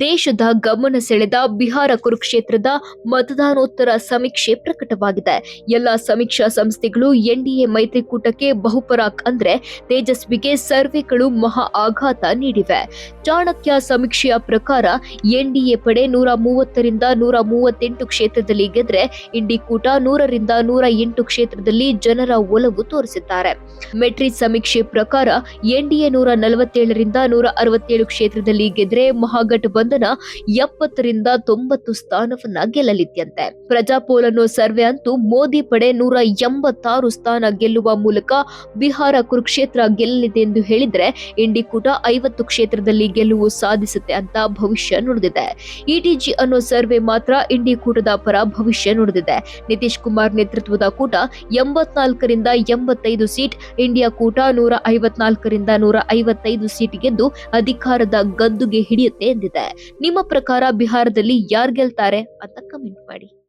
ದೇಶದ ಗಮನ ಸೆಳೆದ ಬಿಹಾರ ಕುರುಕ್ಷೇತ್ರದ ಮತದಾನೋತ್ತರ ಸಮೀಕ್ಷೆ ಪ್ರಕಟವಾಗಿದೆ. ಎಲ್ಲ ಸಮೀಕ್ಷಾ ಸಂಸ್ಥೆಗಳು ಎನ್ಡಿಎ ಮೈತ್ರಿಕೂಟಕ್ಕೆ ಬಹುಪರಾಕ್ ಅಂದ್ರೆ ತೇಜಸ್ವಿಗೆ ಸರ್ವೆಗಳು ಮಹಾ ಆಘಾತ ನೀಡಿವೆ. ಚಾಣಕ್ಯ ಸಮೀಕ್ಷೆಯ ಪ್ರಕಾರ ಎನ್ಡಿಎ ಪಡೆ 130ರಿಂದ 138 ಕ್ಷೇತ್ರದಲ್ಲಿ ಗೆದ್ರೆ ಇಂಡಿ ಕೂಟ 100ರಿಂದ 108 ಕ್ಷೇತ್ರದಲ್ಲಿ ಜನರ ಒಲವು ತೋರಿಸಿದ್ದಾರೆ. ಮೆಟ್ರಿ ಸಮೀಕ್ಷೆ ಪ್ರಕಾರ ಎನ್ಡಿಎ 147ರಿಂದ 167 ಕ್ಷೇತ್ರದಲ್ಲಿ ಗೆದ್ರೆ ಮಹಾಗಠಬಂಧನ 70ರಿಂದ 90 ಸ್ಥಾನವನ್ನ ಗೆಲ್ಲಲಿದ್ಯಂತೆ. ಪ್ರಜಾಪೋಲ್ ಅನ್ನೋ ಸರ್ವೆ ಅಂತೂ ಮೋದಿ ಪಡೆ 186 ಸ್ಥಾನ ಗೆಲ್ಲುವ ಮೂಲಕ ಬಿಹಾರ ಕುರುಕ್ಷೇತ್ರ ಗೆಲ್ಲಲಿದೆ ಎಂದು ಹೇಳಿದ್ರೆ ಇಂಡಿ ಕೂಟ 50 ಕ್ಷೇತ್ರದಲ್ಲಿ ಗೆಲುವು ಸಾಧಿಸುತ್ತೆ ಅಂತ ಭವಿಷ್ಯ ನುಡಿದಿದೆ. ಇಟಿಜಿ ಅನ್ನೋ ಸರ್ವೆ ಮಾತ್ರ ಇಂಡಿ ಕೂಟದ ಪರ ಭವಿಷ್ಯ ನುಡಿದಿದೆ. ನಿತೀಶ್ ಕುಮಾರ್ ನೇತೃತ್ವದ ಕೂಟ 84ರಿಂದ 85 ಸೀಟ್, ಇಂಡಿಯಾ ಕೂಟ 154ರಿಂದ 155 ಸೀಟ್ ಗೆದ್ದು ಅಧಿಕಾರದ ಗದ್ದುಗೆ ಹಿಡಿಯುತ್ತೆ ಎಂದಿದೆ. ನಿಮ್ಮ ಪ್ರಕಾರ ಬಿಹಾರದಲ್ಲಿ ಯಾರು ಗೆಲ್ತಾರೆ ಅಂತ ಕಮೆಂಟ್ ಮಾಡಿ.